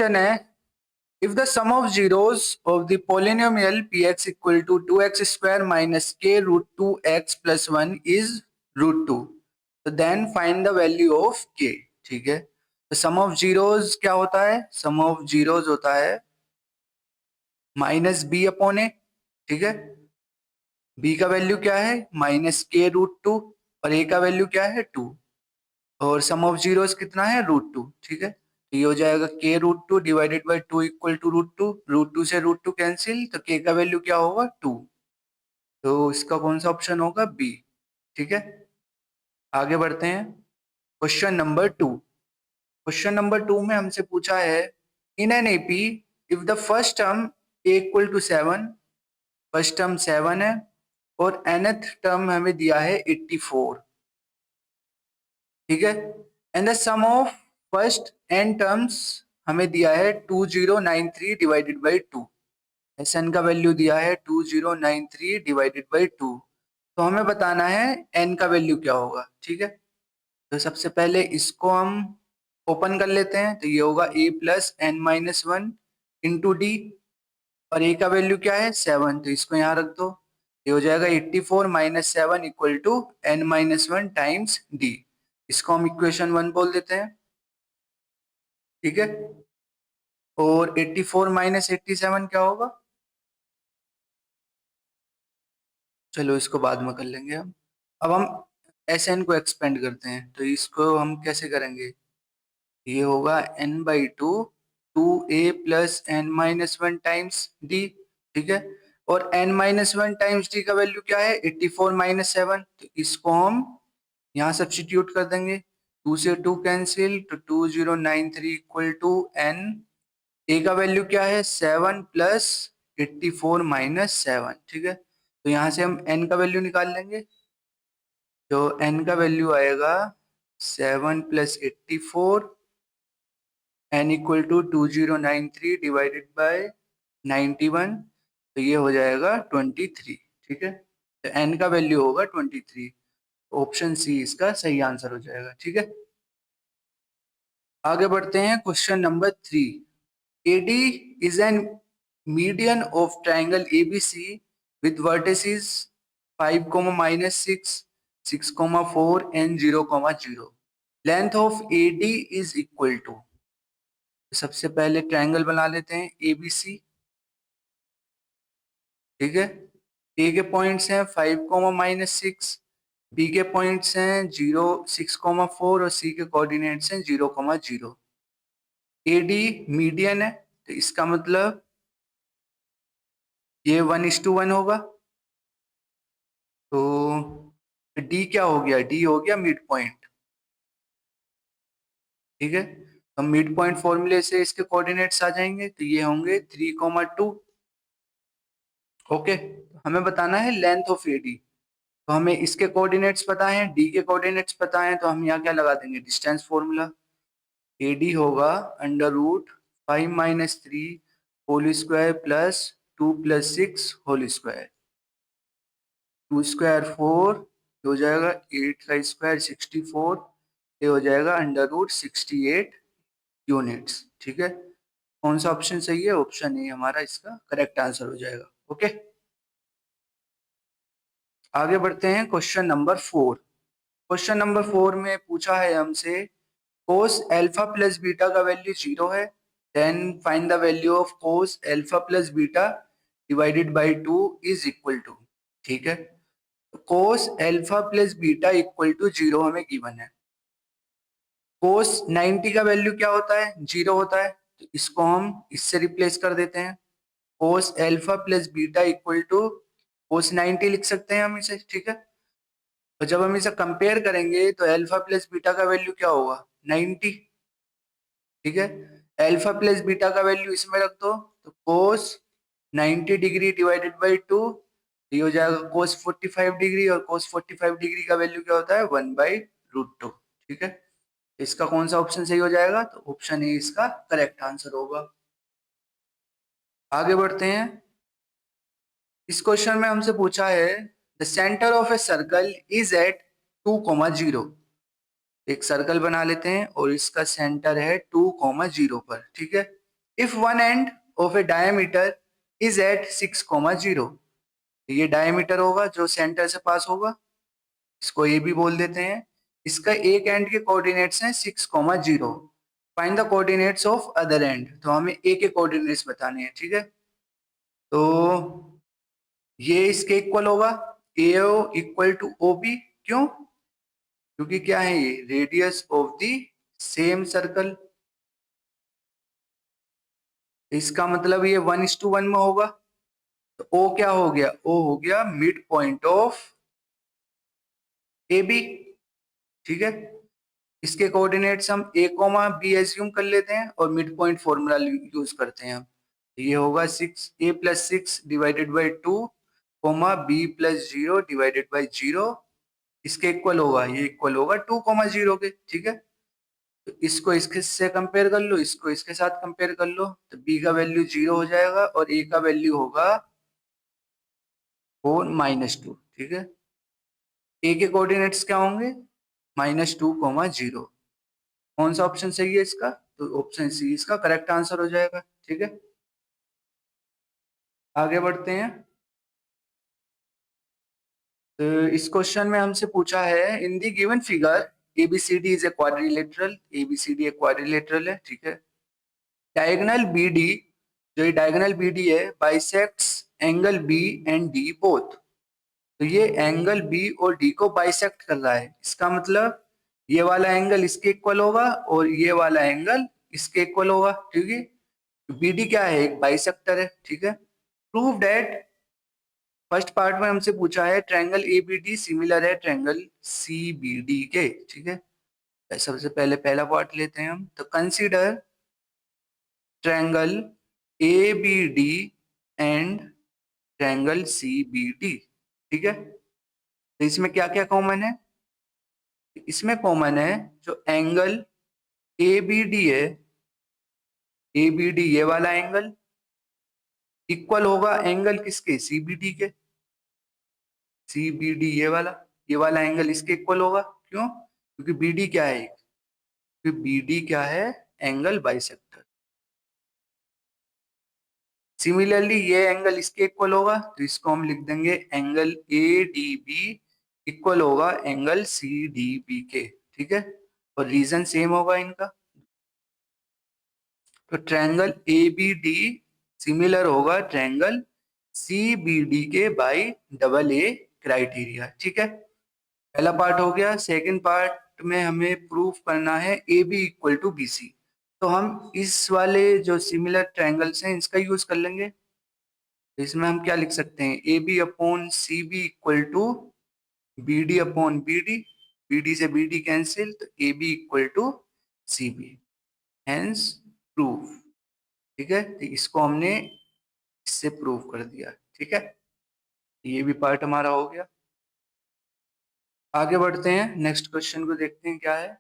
Question है, if the sum of zeros of the polynomial px equal to 2x square minus k root 2x plus 1 is root 2, so then find the value of k. ठीक है, तो सम of zeros क्या होता है? सम of zeros होता है minus B upon ए। ठीक है, बी का वैल्यू क्या है? माइनस के रूट टू, और ए का वैल्यू क्या है? 2, और सम ऑफ जीरोस कितना है? रूट 2। ठीक है, तो ये हो जाएगा के root 2 divided by 2 equal to root 2। Root 2 से रूट 2 कैंसिल, तो के का वैल्यू क्या होगा? 2। तो इसका कौन सा ऑप्शन होगा? बी। ठीक है, आगे बढ़ते हैं। Question number 2। क्वेश्चन नंबर 2 में हमसे पूछा है, in an AP if the first term A equal to 7, first term 7 है और nth टर्म हमें दिया है 84। ठीक है, and the sum of first n terms हमें दिया है 2093 डिवाइडेड बाई 2। Sn का वैल्यू दिया है 2093 डिवाइडेड बाई 2। तो हमें बताना है n का वैल्यू क्या होगा। ठीक है, तो सबसे पहले इसको हम ओपन कर लेते हैं, तो ये होगा a plus n minus one into d, और a का वैल्यू क्या है? 7, तो इसको यहाँ रख दो। ये हो जाएगा 84 minus 7 equal to n minus one times d. इसको हम इक्वेशन 1 बोल देते हैं। ठीक है, और 84 माइनस 87 क्या होगा? चलो इसको बाद में कर लेंगे हम। अब हम Sn को एक्सपेंड करते हैं, तो इसको हम कैसे करेंगे? ये होगा n by two, 2a plus n minus one times d. ठीक है, और n minus one times d का वैल्यू क्या है? 84 माइनस 7, तो इसको हम यहाँ सब्स्टिट्यूट कर देंगे। 2 से 2 कैंसिल, तो 2093 इक्वल टू n। ए का वैल्यू क्या है? 7 प्लस 84 माइनस 7। ठीक है, तो यहाँ से हम n का वैल्यू निकाल लेंगे, तो n का वैल्यू आएगा 7 plus 84, n equal to 2093 divided by 91, तो ये हो जाएगा 23। ठीक है, तो n का वैल्यू होगा 23। ऑप्शन सी इसका सही आंसर हो जाएगा। ठीक है, आगे बढ़ते हैं। Question number 3, AD is an median of triangle ABC with vertices 5, -6, 6, 4 and 0, 0. Length of AD is equal to, सबसे पहले ट्रायंगल बना लेते हैं ABC। ठीक है, A के पॉइंट्स हैं 5, -6, B के पॉइंट्स हैं 0, 6, 4 और C के कोऑर्डिनेट्स हैं 0, 0। AD मीडियन है, तो इसका मतलब ये 1:1 होगा। तो D क्या हो गया? D हो गया मिड पॉइंट। ठीक है, हम मिड पॉइंट फॉर्मूले से इसके कोऑर्डिनेट्स आ जाएंगे, तो ये होंगे 3, 2। ओके, हमें बताना है लेंथ ऑफ AD। तो हमें इसके कोऑर्डिनेट्स पता हैं, D के कोऑर्डिनेट्स पता हैं, तो हम यहाँ क्या लगा देंगे? Distance formula. AD होगा under root 5 minus 3 whole square plus 2 plus 6 whole square. 2 square 4, हो जाएगा 8 का स्क्वायर 64, ये हो जाएगा अंडर रूट 68 यूनिट्स। ठीक है, कौन सा ऑप्शन सही है? ऑप्शन ए हमारा इसका करेक्ट आंसर हो जाएगा। ओके, आगे बढ़ते हैं। Question number 4। क्वेश्चन नंबर 4 में पूछा है हमसे, कोस अल्फा प्लस बीटा का वैल्यू 0 है, then find the value of cos alpha plus beta divided by 2 is equal to. ठीक है, cos alpha plus beta equal to 0 हमें गिवन है। कोस 90 का वैल्यू क्या होता है? 0 होता है, तो इसको हम इससे रिप्लेस कर देते हैं। Cos alpha plus beta equal to cos 90 लिख सकते हैं हम इसे। ठीक है, तो जब हम इसे कंपेयर करेंगे तो अल्फा प्लस बीटा का वैल्यू क्या होगा? 90। ठीक है, अल्फा प्लस बीटा का वैल्यू इसमें रख दो, तो कोस 90 डिग्री डिवाइडेड बाई 2, ये हो जाएगा कोस 45 डिग्री, और कोस 45 डिग्री का वैल्यू क्या होता है? 1/√2। ठीक है, इसका कौन सा ऑप्शन सही हो जाएगा? तो ऑप्शन ए इसका करेक्ट आंसर होगा। आगे बढ़ते हैं। इस क्वेश्चन में हमसे पूछा है, the centre of a circle is at 2, 0। एक सर्कल बना लेते हैं और इसका सेंटर है 2, 0 पर। ठीक है, if one end of a diameter is at 6,0, ये डायमीटर होगा जो सेंटर से पास होगा, इसको ये भी बोल देते हैं। इसका एक एंड के कोऑर्डिनेट्स हैं 6,0। Find the coordinates of other and, तो हमें ए के कोऑर्डिनेट्स बताने हैं, ठीक है। तो ये इसके इक्वल होगा, AO इक्वल टू OB, क्यों? क्योंकि क्या है ये radius of the same circle, इसका मतलब ये 1:1 में होगा। तो O क्या हो गया, O हो गया मिड पॉइंट ऑफ AB, ठीक है। इसके कोऑर्डिनेट्स हम A, B एज्यूम कर लेते हैं और मिड पॉइंट फॉर्मूला यूज करते हैं हम। ये होगा 6A+6 divided by 2, B+0 divided by 0, इसके इक्वल होगा, ये इक्वल होगा 2,0 के, ठीक है। तो इसको इसके से कंपेयर कर लो, इसको इसके साथ कंपेयर कर लो, तो B का वैल्यू 0 हो जाएगा और A का वैल्यू होगा 4-2, ठीक है। A के कोऑर्डिनेट्स क्या होंगे, -2,0। कौन सा ऑप्शन सही है इसका, तो ऑप्शन सी इसका करेक्ट आंसर हो जाएगा, ठीक है। आगे बढ़ते हैं। तो इस क्वेश्चन में हमसे पूछा है in the given figure ABCD is a quadrilateral, ABCD एक क्वाड्रिलेटरल है, ठीक है। डायगोनल BD, जो ये डायगोनल BD है, bisects angle B and D both, तो ये एंगल B और D को बाइसेक्ट कर रहा है, इसका मतलब ये वाला एंगल इसके इक्वल होगा और ये वाला एंगल इसके इक्वल होगा, ठीक है। BD क्या है, एक बाइसेक्टर है, ठीक है। प्रूव दैट, फर्स्ट पार्ट में हमसे पूछा है ट्रायंगल ABD सिमिलर है ट्रायंगल CBD के, ठीक है। सबसे पहले पहला पार्ट लेते हैं हम, तो consider triangle ABD and triangle CBD, ठीक है। तो इसमें क्या क्या कॉमन है, इसमें कॉमन है जो एंगल ABD है, ABD ये वाला एंगल इक्वल होगा एंगल किसके, CBD के। CBD ये वाला एंगल इसके इक्वल होगा, क्यों? क्योंकि BD क्या है, क्योंकि BD क्या है, एंगल बाइसेक्टर। सिमिलरली ये एंगल इसके इक्वल होगा, तो इसको हम लिख देंगे एंगल ADB इक्वल होगा एंगल CDB के, ठीक है। और रीजन सेम होगा इनका, तो ट्रायंगल ABD सिमिलर होगा ट्रायंगल CBD के बाय AA क्राइटेरिया, ठीक है। पहला पार्ट हो गया। सेकंड पार्ट में हमें प्रूफ करना है AB इक्वल टू BC, तो हम इस वाले जो सिमिलर ट्रायंगल्स हैं इसका यूज कर लेंगे। तो इसमें हम क्या लिख सकते हैं, AB upon CB equal to BD upon BD, BD से BD कैंसिल, तो AB equal to CB, hence proof, ठीक है। तो इसको हमने इससे प्रूव कर दिया, ठीक है। ये भी पार्ट हमारा हो गया। आगे बढ़ते हैं, नेक्स्ट क्वेश्चन को देखते हैं क्या है।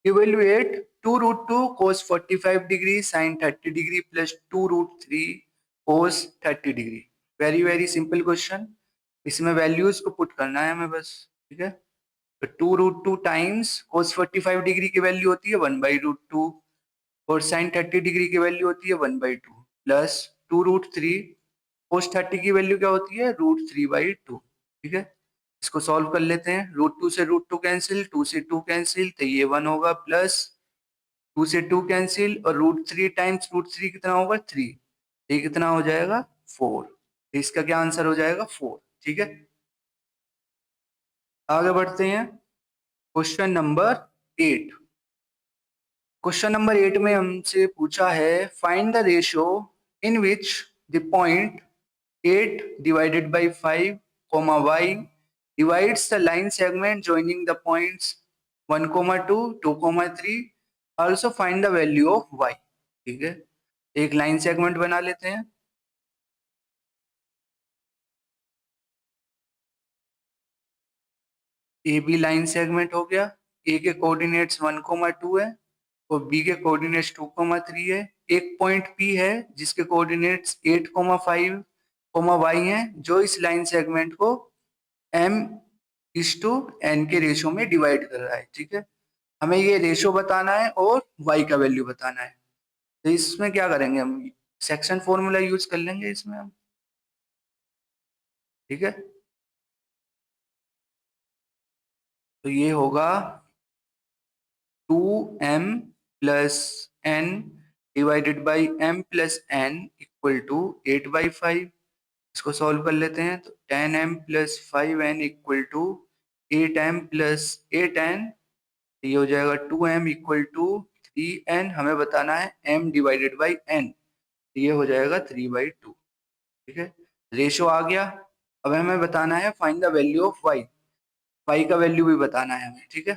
Evaluate 2√2 cos 45 degree sin 30 degree plus 2√3 cos 30 degree. Very very simple question, इसमें वैल्यूज को पुट करना है हमें बस, ठीक है। तो 2√2 टाइम्स cos 45 डिग्री की वैल्यू होती है 1/√2 और sin 30 डिग्री की वैल्यू होती है 1/2 प्लस 2√3 cos 30 की वैल्यू क्या होती है, √3/2, ठीक है। इसको सॉल्व कर लेते हैं, √2 से √2 कैंसिल, 2 से 2 कैंसिल, तो ये 1 होगा, प्लस 2 से 2 कैंसिल और √3 टाइम्स √3 कितना होगा 3, ये कितना हो जाएगा 4, तो इसका क्या आंसर हो जाएगा 4, ठीक है। आगे बढ़ते हैं, क्वेश्चन नंबर 8। क्वेश्चन नंबर 8 में हमसे पूछा है find the ratio in which the point 8 divided by 5 comma y divides the line segment joining the points 1,2 2,3, also find the value of y, ठीक है। एक लाइन सेगमेंट बना लेते हैं, ए बी लाइन सेगमेंट हो गया। ए के कोऑर्डिनेट्स 1,2 है और बी के कोऑर्डिनेट्स 2,3 है। एक पॉइंट पी है जिसके कोऑर्डिनेट्स 8,5 y है, जो इस लाइन सेगमेंट को m/n के रेशो में डिवाइड कर रहा है, ठीक है। हमें ये रेशो बताना है और y का वैल्यू बताना है। तो इसमें क्या करेंगे हम, सेक्शन फॉर्मूला यूज कर लेंगे इसमें हम, ठीक है। तो ये होगा 2m plus n divided by m plus n equal to 8/5। इसको सॉल्व कर लेते हैं तो 10m plus 5n equal to 8m plus 8n, ये हो जाएगा 2m इक्वल टू 3n। हमें बताना है m डिवाइडेड बाई n, ये हो जाएगा 3/2, ठीक है। रेशो आ गया। अब हमें बताना है find the value of y, y का वैल्यू भी बताना है हमें, ठीक है।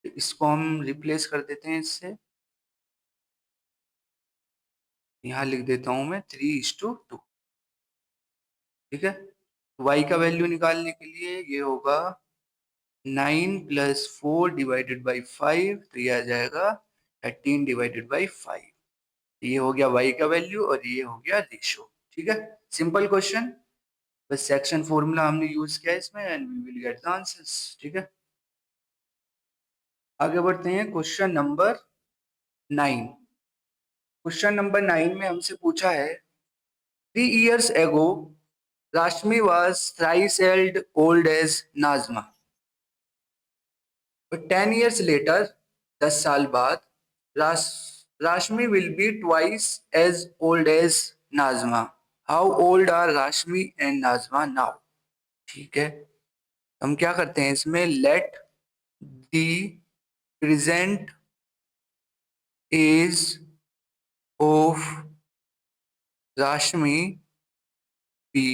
तो इसको हम रिप्लेस कर देते हैं इससे, यहाँ लिख देता हूं मैं 3:2, ठीक है। y का वैल्यू निकालने के लिए ये होगा 9 प्लस 4 डिवाइडेड बाई 5, तो ये आ जाएगा 13 डिवाइडेड बाई 5। ये हो गया y का वैल्यू और ये हो गया रेशो, ठीक है। सिंपल क्वेश्चन, बस सेक्शन फॉर्मूला हमने यूज किया है इसमें and we will get the answers, ठीक है। आगे बढ़ते हैं क्वेश्चन नंबर 9। क्वेश्चन नंबर 9 में हमसे पूछा है 3 years ago Rashmi was thrice as old as Nazma, but 10 years later 10 साल बाद Rashmi will be twice as old as Nazma. How old are Rashmi and Nazma now? ठीक है, हम क्या करते हैं इसमें, let the present age of Rashmi be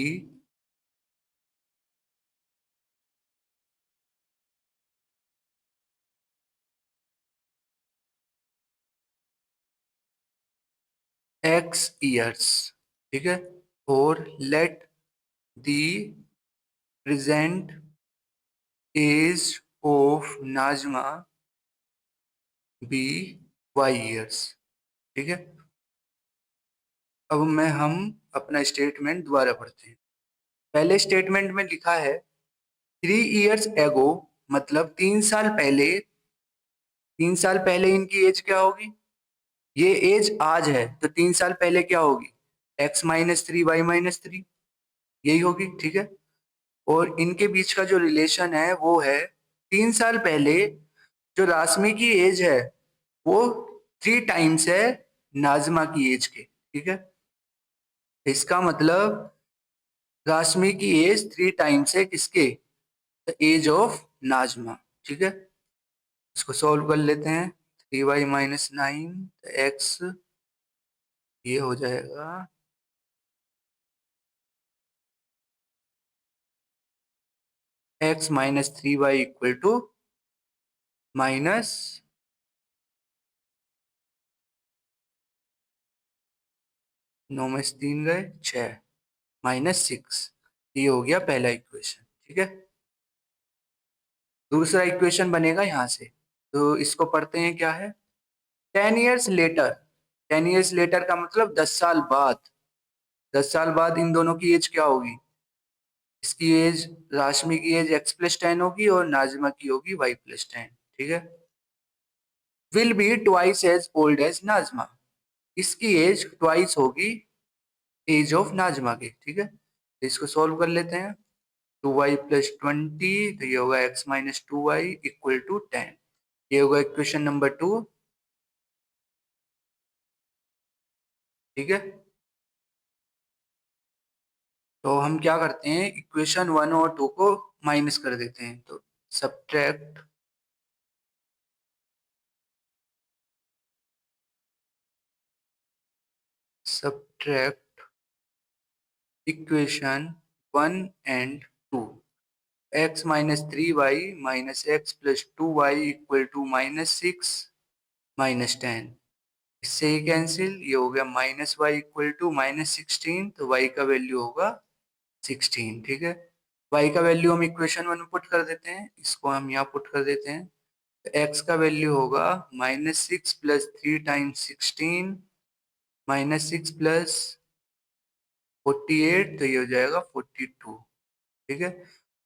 x years, ठीक है। और let the present age of Najma be y years, ठीक है। अब हम अपना स्टेटमेंट दोबारा पढ़ते हैं। पहले स्टेटमेंट में लिखा है 3 years एगो, मतलब 3 साल पहले। 3 साल पहले इनकी एज क्या होगी, ये एज आज है तो 3 साल पहले क्या होगी, x-3 y-3, यही होगी, ठीक है। और इनके बीच का जो रिलेशन है वो है 3 साल पहले जो राशमी की एज है वो 3 times है नाजमा की एज के, ठीक है। इसका मतलब राशमी की एज 3 times है किसके, एज ऑफ नाजमा, ठीक है। इसको सॉल्व कर लेते हैं, 3y-9 एक्स, ये हो जाएगा x-3y इक्वल टू माइनस 9 में से 3 गए 6 -6, ये हो गया पहला इक्वेशन, ठीक है। दूसरा इक्वेशन बनेगा यहाँ से, तो इसको पढ़ते हैं, क्या है 10 years लेटर। 10 years लेटर का मतलब 10 साल बाद। 10 साल बाद इन दोनों की एज क्या होगी, इसकी एज, राशमी की एज x+10 होगी और नाजिमा की होगी y+10, ठीक है। Will be twice as old as Najma, इसकी एज ट्वाइस होगी एज ऑफ नाजमा की, ठीक है। तो इसको सॉल्व कर लेते हैं, 2y+20, तो ये होगा x-2y इक्वल टू 10, ये होगा इक्वेशन नंबर 2, ठीक है। तो हम क्या करते हैं, इक्वेशन 1 और 2 को माइनस कर देते हैं, तो subtract subtract equation 1 and 2, x-3y minus x+2y equal to -6 -10, इससे ही कैंसिल, ये हो गया -y इक्वल टू -16, तो y का वैल्यू होगा 16, ठीक है। y का वैल्यू हम इक्वेशन 1 में पुट कर देते हैं, इसको हम यहाँ पुट कर देते हैं, तो x का वैल्यू होगा -6 प्लस 3 टाइम्स 16 -6 प्लस 48, तो ये हो जाएगा 42, ठीक है।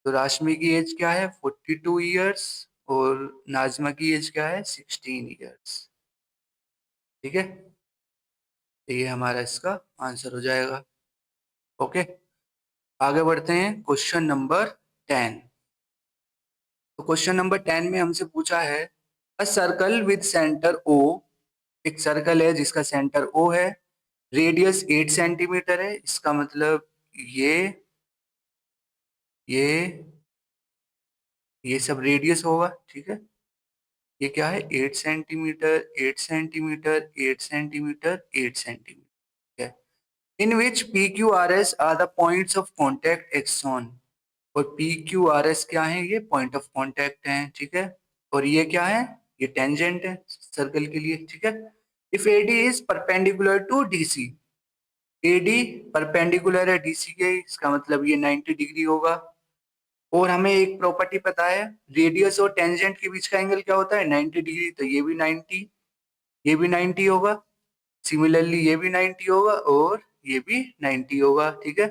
तो राशमी की एज क्या है 42 ईयर्स और नाजमा की एज क्या है 16 ईयर्स, ठीक है। तो ये हमारा इसका आंसर हो जाएगा। ओके, आगे बढ़ते हैं क्वेश्चन नंबर 10। तो क्वेश्चन नंबर 10 में हमसे पूछा है a circle with centre O, एक सर्कल है जिसका सेंटर ओ है, रेडियस 8 सेंटीमीटर है। इसका मतलब ये ये ये सब रेडियस होगा, ठीक है। ये क्या है, 8 सेंटीमीटर, 8 सेंटीमीटर, 8 सेंटीमीटर, 8 सेंटीमीटर, ठीक है। In which P Q R S are the points of contact एक्सॉन, और पी क्यू आर एस क्या है, ये पॉइंट ऑफ कॉन्टेक्ट है, ठीक है। और ये क्या है, ये टेंजेंट है सर्कल के लिए, ठीक है। If AD is perpendicular to DC, AD perpendicular है डीसी के, इसका मतलब ये 90 डिग्री होगा। और हमें एक प्रॉपर्टी पता है, रेडियस और टेंजेंट के बीच का एंगल क्या होता है, 90 डिग्री, तो ये भी 90, ये भी 90 होगा। सिमिलरली ये भी 90 होगा और ये भी 90 होगा, ठीक है।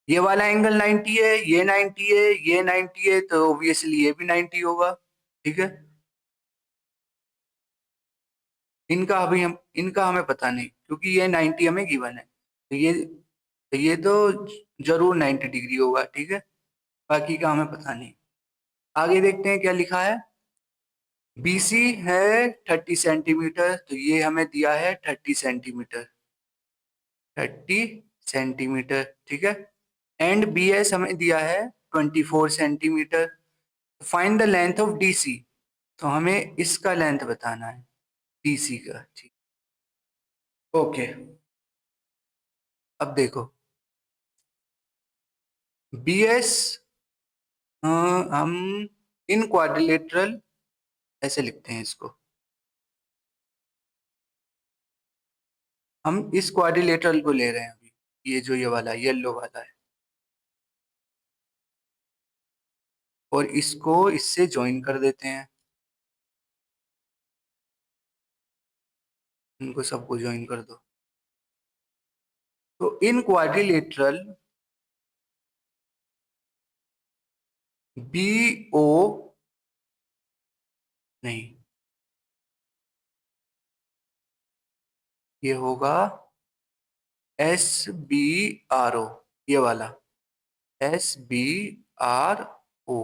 ये वाला एंगल 90 है, ये 90 है, ये 90 है, तो ऑब्वियसली ये भी 90 होगा, ठीक है। इनका हमें पता नहीं, क्योंकि ये 90 हमें गिवन है, तो ये तो जरूर 90 डिग्री होगा, ठीक है। बाकी का हमें पता नहीं। आगे देखते हैं क्या लिखा है। बीसी है 30 सेंटीमीटर, तो ये हमें दिया है 30 सेंटीमीटर, 30 सेंटीमीटर, ठीक है। एंड बी एस हमें दिया है 24 centimetre. Find the length of DC, तो हमें इसका लेंथ बताना है, डीसी का, ठीक। ओके, अब देखो बी एस, हम इन क्वाड्रिलेटरल ऐसे लिखते हैं इसको, हम इस क्वाड्रिलेटरल को ले रहे हैं अभी, ये जो ये वाला येलो वाला है, और इसको इससे ज्वाइन कर देते हैं, इनको सबको ज्वाइन कर दो। तो इन क्वाड्रिलेटरल बी ओ, नहीं, ये होगा एस बी आर ओ, ये वाला एस बी आर ओ,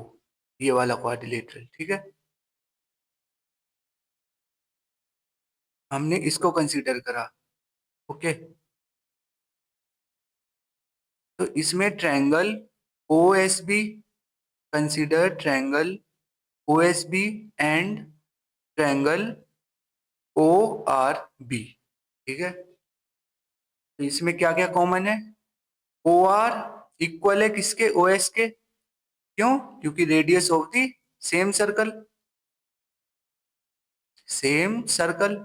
ये वाला क्वाड्रिलेटरल, ठीक है। हमने इसको कंसीडर करा, ओके। तो इसमें triangle O S B, consider triangle O S B and triangle O R B, ठीक है। तो इसमें क्या क्या कॉमन है, ओ आर इक्वल है किसके, ओ एस के, क्यों, क्योंकि radius of the same circle, same circle.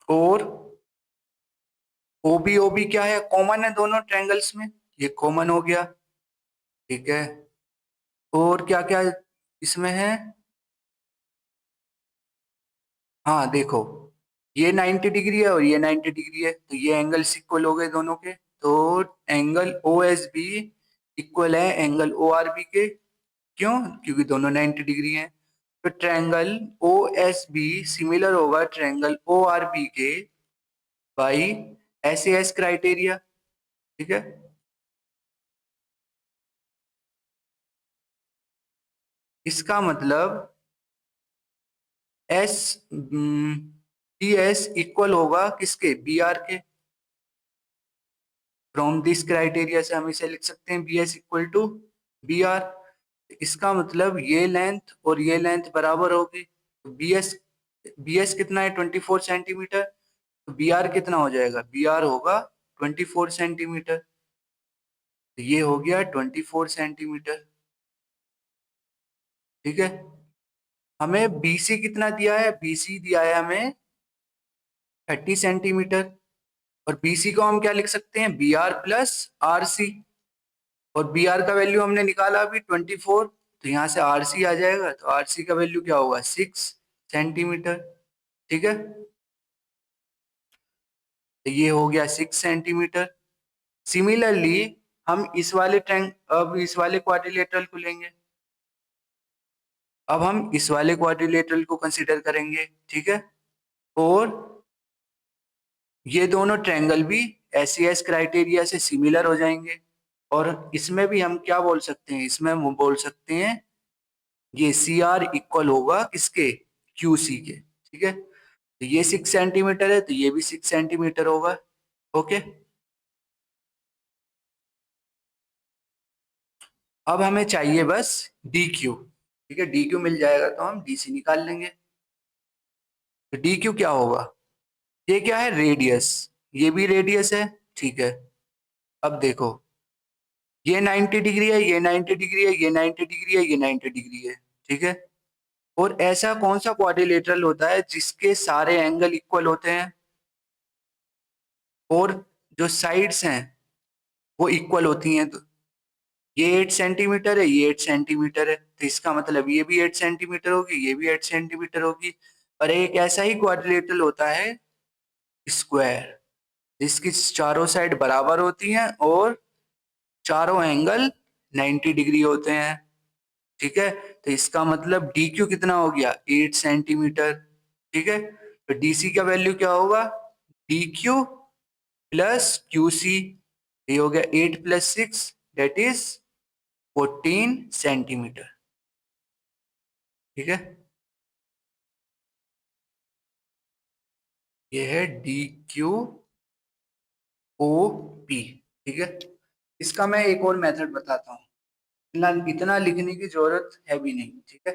और ओबी ओबी क्या है, कॉमन है दोनों ट्रायंगल्स में, ये कॉमन हो गया, ठीक है। और क्या क्या इसमें है, हाँ देखो, ये 90 डिग्री है और ये 90 डिग्री है, तो ये एंगल इक्वल हो गए दोनों के। तो angle O S B equal है एंगल ओ आर बी के, क्यों, क्योंकि दोनों 90 डिग्री हैं। तो triangle O S B similar होगा ट्रायंगल ओ आर बी के by S A S criteria, ठीक है। इसका मतलब एस बी एस इक्वल होगा किसके, बी आर के। फ्रॉम दिस क्राइटेरिया से हम इसे लिख सकते हैं B S equal to B R. इसका मतलब ये लेंथ और ये लेंथ बराबर होगी, बी एस कितना है, 24 सेंटीमीटर, तो बी आर कितना हो जाएगा, बी आर होगा 24 सेंटीमीटर, तो ये हो गया 24 सेंटीमीटर, ठीक है। हमें बीसी कितना दिया है, बीसी दिया है हमें 30 सेंटीमीटर, और बीसी को हम क्या लिख सकते हैं, B R plus R C, और बी आर का वैल्यू हमने निकाला अभी 24, तो यहाँ से आर सी आ जाएगा, तो आर सी का वैल्यू क्या होगा, 6 सेंटीमीटर, ठीक है। तो ये हो गया 6 सेंटीमीटर। सिमिलरली हम इस वाले अब इस वाले क्वाड्रिलेटरल को लेंगे, अब हम इस वाले क्वाड्रिलेटरल को कंसीडर करेंगे, ठीक है। और ये दोनों ट्रायंगल भी SES क्राइटेरिया से सिमिलर हो जाएंगे। और इसमें भी हम क्या बोल सकते हैं, इसमें हम बोल सकते हैं ये CR इक्वल होगा किसके, QC के। ठीक है, तो ये 6 सेंटीमीटर है तो ये भी 6 सेंटीमीटर होगा। ओके, अब हमें चाहिए बस DQ। ठीक है, DQ मिल जाएगा तो हम DC निकाल लेंगे। तो DQ क्या होगा, ये क्या है, रेडियस, ये भी रेडियस है। ठीक है, अब देखो ये 90 डिग्री है, ये 90 डिग्री है, ये 90 डिग्री है, ये 90 डिग्री है। ठीक है, और ऐसा कौन सा क्वाड्रिलेटरल होता है जिसके सारे एंगल इक्वल होते हैं और जो साइड्स हैं वो इक्वल होती हैं। तो ये 8 सेंटीमीटर है, ये 8 सेंटीमीटर है, तो इसका मतलब ये भी 8 सेंटीमीटर होगी, ये भी 8 सेंटीमीटर होगी। और एक ऐसा ही क्वाड्रिलेटरल होता है स्क्वायर, जिसकी चारों साइड बराबर होती हैं और चारों एंगल 90 डिग्री होते हैं। ठीक है, तो इसका मतलब DQ कितना हो गया, 8 सेंटीमीटर। ठीक है, तो DC का वैल्यू क्या होगा, DQ प्लस QC, ये हो गया 8 प्लस 6 दैट इज 14 सेंटीमीटर। ठीक है, ये है DQOP। ठीक है, इसका मैं एक और मेथड बताता हूँ, इतना लिखने की जरूरत है भी नहीं। ठीक है,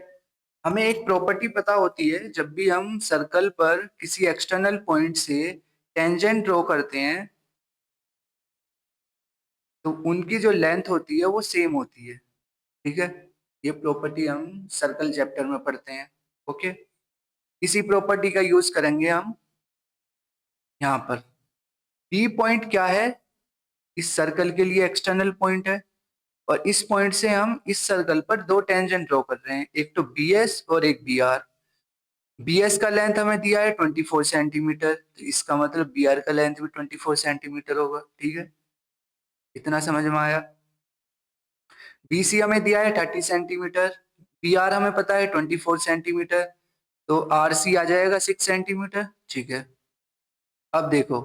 हमें एक प्रॉपर्टी पता होती है, जब भी हम सर्कल पर किसी एक्सटर्नल पॉइंट से टेंजेंट ड्रॉ करते हैं तो उनकी जो लेंथ होती है वो सेम होती है। ठीक है, ये प्रॉपर्टी हम सर्कल चैप्टर में पढ़ते हैं। ओके, इसी प्रॉपर्टी का यूज करेंगे हम यहाँ पर। बी पॉइंट क्या है, इस सर्कल के लिए एक्सटर्नल पॉइंट है, और इस पॉइंट से हम इस सर्कल पर दो टेंजेंट ड्रॉ कर रहे हैं, एक तो BS और एक BR। BS का लेंथ हमें दिया है 24 सेंटीमीटर, तो इसका मतलब BR का लेंथ भी 24 सेंटीमीटर होगा। ठीक है, इतना समझ में आया। BC हमें दिया है 30 सेंटीमीटर, BR हमें पता है 24 सेंटीमीटर, तो RC आ जाएगा 6 सेंटीमीटर। ठीक है, अब देखो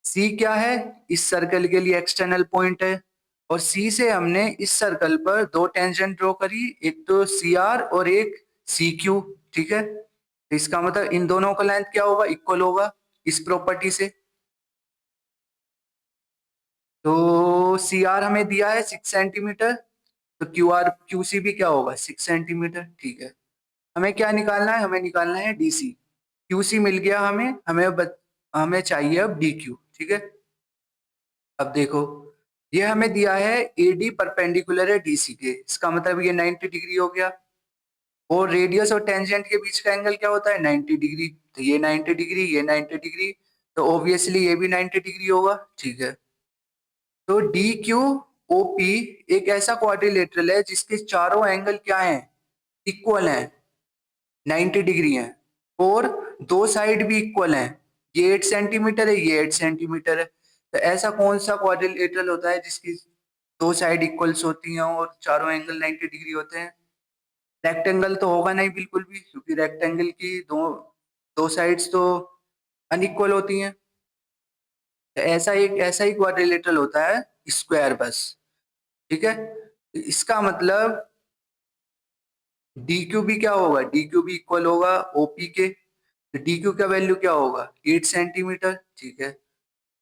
C क्या है, इस सर्कल के लिए एक्सटर्नल पॉइंट है, और C से हमने इस सर्कल पर दो टेंजेंट ड्रॉ करी, एक तो CR और एक CQ। ठीक है, तो इसका मतलब इन दोनों का लेंथ क्या होगा, इक्वल होगा इस प्रॉपर्टी से। तो CR हमें दिया है 6 सेंटीमीटर, तो QC भी क्या होगा, 6 सेंटीमीटर। ठीक है, हमें क्या निकालना है, हमें निकालना है DC। QC मिल गया हमें, हमें चाहिए अब DQ। ठीक है, अब देखो ये हमें दिया है AD परपेंडिकुलर है DC के, इसका मतलब ये 90 डिग्री हो गया, और रेडियस और टेंजेंट के बीच का एंगल क्या होता है, 90 डिग्री। तो ये 90 डिग्री, ये 90 डिग्री, तो ऑब्वियसली ये भी 90 डिग्री होगा। ठीक है, तो DQOP एक ऐसा क्वाड्रिलेटरल है जिसके चारों एंगल क्या हैं, इक्वल हैं, 90 डिग्री हैं, और दो साइड भी इक्वल हैं, ये 8 सेंटीमीटर है, ये 8 सेंटीमीटर है। तो ऐसा कौन सा क्वाड्रिलेटरल होता है जिसकी दो साइड इक्वल्स होती हैं और चारों एंगल 90 डिग्री होते हैं। रेक्टेंगल तो होगा नहीं बिल्कुल भी, क्योंकि रेक्टेंगल की दो दो साइड्स तो अनइक्वल होती हैं। तो ऐसा ही क्वाड्रिलेटरल होता है स्क्वायर बस। ठीक है, तो इसका मतलब DQ भी क्या होगा, DQ भी इक्वल होगा OP के। तो DQ का वैल्यू क्या होगा, 8 सेंटीमीटर। ठीक है,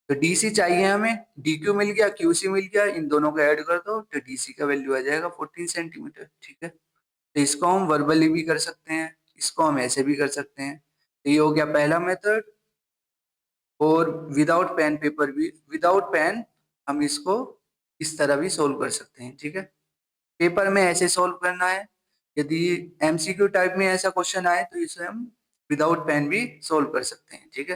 तो DC चाहिए हमें, DQ मिल गया, QC मिल गया, इन दोनों को ऐड कर दो तो DC का वैल्यू आ जाएगा 14 सेंटीमीटर। ठीक है, तो इसको हम वर्बली भी कर सकते हैं, इसको हम ऐसे भी कर सकते हैं। तो ये हो गया पहला मेथड, और विदाउट पेन हम इसको इस तरह भी सोल्व कर सकते हैं। ठीक है, पेपर में ऐसे सोल्व करना है, यदि MCQ टाइप में ऐसा क्वेश्चन आए तो इसे हम विदाउट पेन भी सोल्व कर सकते हैं। ठीक है,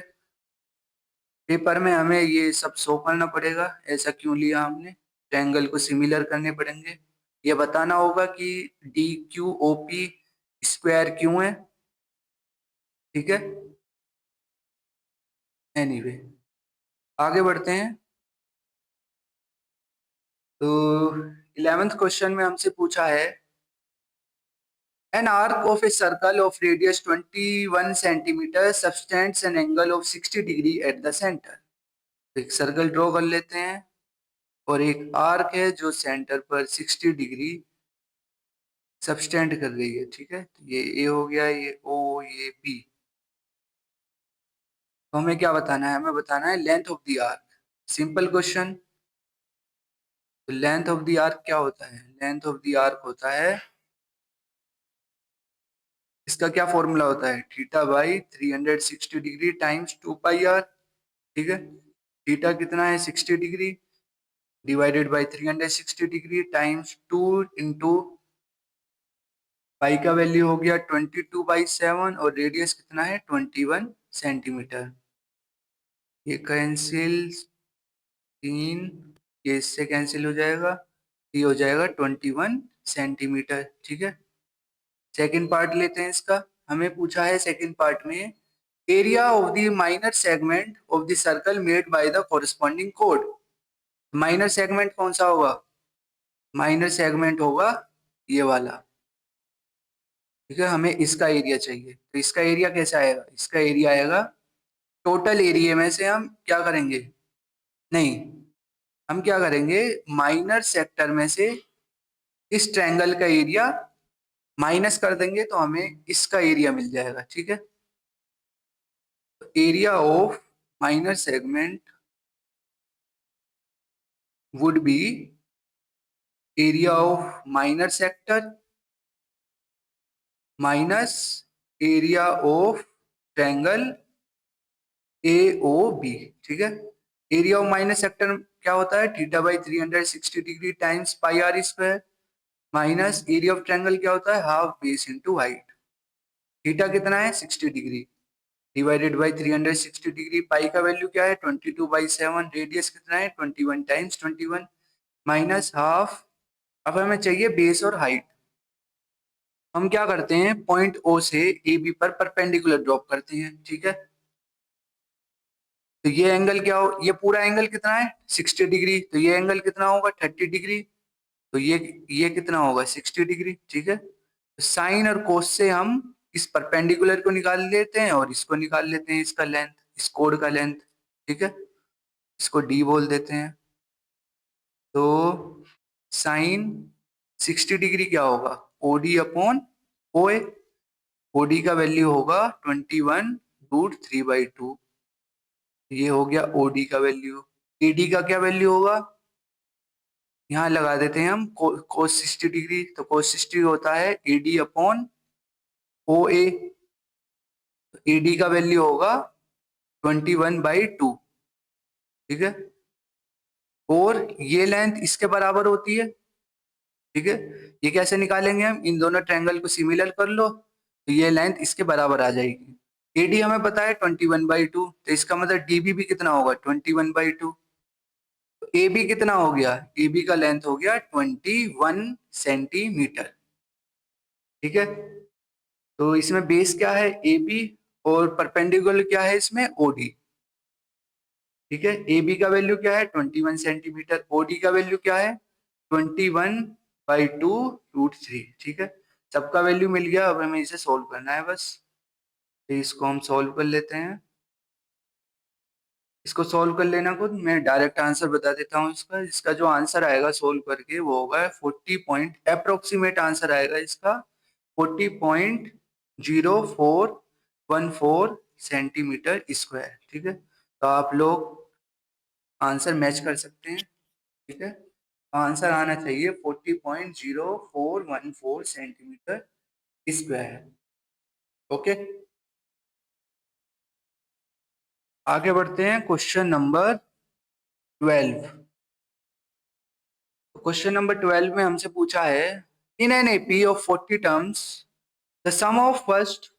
पेपर में हमें ये सब शो करना पड़ेगा, ऐसा क्यों लिया हमने, ट्रायंगल को सिमिलर करने पड़ेंगे, ये बताना होगा कि DQOP स्क्वायर क्यों है। ठीक है, एनीवे आगे बढ़ते हैं। तो 11th क्वेश्चन में हमसे पूछा है An arc of a circle of radius 21 centimeter subtends an angle of 60 degree at the center. एक सर्कल ड्रॉ कर लेते हैं और एक आर्क है जो सेंटर पर 60 डिग्री सबस्टेंड कर रही है, ठीक है। तो ये ए हो गया, ये ओ, ये बी। तो हमें क्या बताना है? हमें बताना है length of the arc. Simple question. तो लेंथ ऑफ द आर्क क्या होता है? लेंथ ऑफ द आर्क होता है, इसका क्या फॉर्मूला होता है? Theta by 360 degree times 2 pi r, ठीक है। थीटा कितना है? 60 degree divided by 360 degree times 2 into pi का वैल्यू हो गया 22/7 और रेडियस कितना है? 21 सेंटीमीटर। ये कैंसिल, 3, ये इससे कैंसिल हो जाएगा, ये हो जाएगा 21 सेंटीमीटर, ठीक है। सेकंड पार्ट लेते हैं इसका। हमें पूछा है सेकंड पार्ट में area of the minor segment of the circle made by the corresponding code. Minor segment कौन सा होगा? माइनर सेगमेंट होगा ये वाला, ठीक है। हमें इसका एरिया चाहिए, तो इसका एरिया कैसे आएगा? इसका एरिया आएगा टोटल एरिया में से हम क्या करेंगे? नहीं, हम क्या करेंगे? माइनर सेक्टर में से इस ट्रायंगल का एरिया माइनस कर देंगे तो हमें इसका एरिया मिल जाएगा, ठीक है। तो area of minor segment would be area of minor sector minus area of triangle A O B, ठीक है। एरिया ऑफ माइनर सेक्टर क्या होता है? Theta by 360 degree times pi r square minus area of triangle क्या होता है? Half base into height. Theta कितना है? 60 degree divided by 360 degree, pi का वैल्यू क्या है? 22/7, रेडियस कितना है? 21 टाइम्स 21 माइनस हाफ। अब हमें चाहिए बेस और हाइट। हम क्या करते हैं? पॉइंट ओ से ए बी पर परपेंडिकुलर ड्रॉप करते हैं, ठीक है। तो ये एंगल क्या हो? ये पूरा एंगल कितना है? 60 डिग्री। तो ये एंगल कितना होगा? 30 डिग्री। तो ये कितना होगा? 60 डिग्री, ठीक है। तो साइन और कोस से हम इस परपेंडिकुलर को निकाल लेते हैं और इसको निकाल लेते हैं, इसका लेंथ, इस कोड का लेंथ, ठीक है। इसको डी बोल देते हैं। तो साइन 60 डिग्री क्या होगा? ओडी अपॉन ओ ए। ओडी का वैल्यू होगा 21√3/2। ये हो गया ओडी का वैल्यू। एडी का क्या वैल्यू होगा? यहाँ लगा देते हैं हम कोस 60 डिग्री। तो कोस 60 होता है एडी अपॉन ओ ए। एडी का वैल्यू होगा 21/2, ठीक है। और ये लेंथ इसके बराबर होती है, ठीक है। ये कैसे निकालेंगे हम? इन दोनों ट्रायंगल को सिमिलर कर लो तो ये लेंथ इसके बराबर आ जाएगी। एडी हमें पता है 21/2, तो इसका मतलब डीबी भी कितना होगा? 21/2। तो ए बी कितना हो गया? ए बी का लेंथ हो गया 21 सेंटीमीटर, ठीक है। तो इसमें बेस क्या है? ए बी, और परपेंडिकुलर क्या है इसमें? ओडी, ठीक है। ए बी का वैल्यू क्या है? 21 सेंटीमीटर। ओडी का वैल्यू क्या है? 21/2√3, ठीक है। सबका वैल्यू मिल गया। अब हमें इसे सोल्व करना है बस। तो इसको हम सोल्व कर लेते हैं। इसको सोल्व कर लेना खुद, मैं डायरेक्ट आंसर बता देता हूँ इसका। इसका जो आंसर आएगा सोल्व करके वो होगा 40 पॉइंट, अप्रोक्सीमेट आंसर आएगा इसका 40.0414 सेंटीमीटर स्क्वायर, ठीक है। तो आप लोग आंसर मैच कर सकते हैं, ठीक है। आंसर आना चाहिए 40.0414 सेंटीमीटर स्क्वायर, ओके। आगे बढ़ते हैं क्वेश्चन नंबर 12। क्वेश्चन नंबर 12 में हमसे पूछा है in an AP of 40 terms the sum of first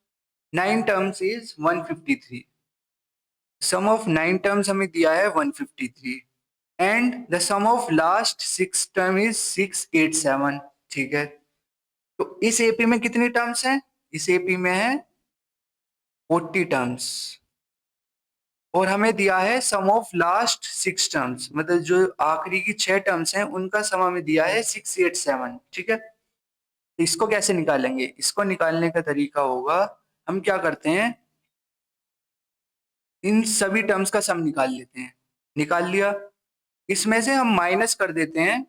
9 terms is 153। Sum of 9 terms हमें दिया है 153 and the sum of last 6 term is 687, ठीक है। तो इस एपी में कितनी टर्म्स हैं? इस एपी में है 40 टर्म्स और हमें दिया है सम ऑफ लास्ट 6 टर्म्स, मतलब जो आखिरी की 6 टर्म्स हैं उनका सम हमें दिया है 687, ठीक है। इसको कैसे निकालेंगे? इसको निकालने का तरीका होगा, हम क्या करते हैं, इन सभी टर्म्स का सम निकाल लेते हैं। निकाल लिया, इसमें से हम माइनस कर देते हैं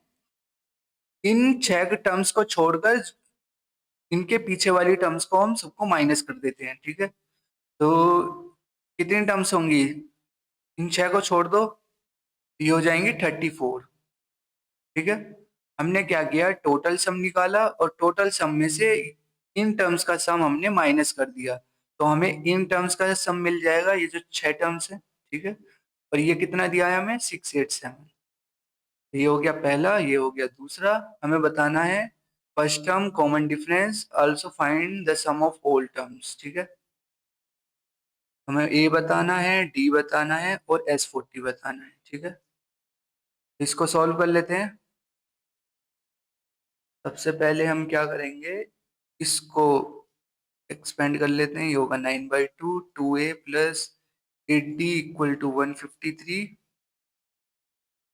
इन 6 टर्म्स को छोड़कर, इनके पीछे वाली टर्म्स को हम सबको माइनस कर देते हैं। ठीक है, तो कितनी टर्म्स होंगी? इन 6 को छोड़ दो, ये हो जाएंगी 34। ठीक है, हमने क्या किया, टोटल सम निकाला और टोटल सम में से इन टर्म्स का सम हमने माइनस कर दिया, तो हमें इन टर्म्स का सम मिल जाएगा, ये जो 6 टर्म्स है। ठीक है, और ये कितना दिया है हमें, 687। ये हो गया पहला, ये हो गया दूसरा। हमें बताना है first term common difference, also find the sum of all terms. ठीक है, हमें ए बताना है, डी बताना है और S40 बताना है। ठीक है, इसको सॉल्व कर लेते हैं। सबसे पहले हम क्या करेंगे, इसको एक्सपेंड कर लेते हैं। ये होगा 9/2, 2a plus 8d equal to 153।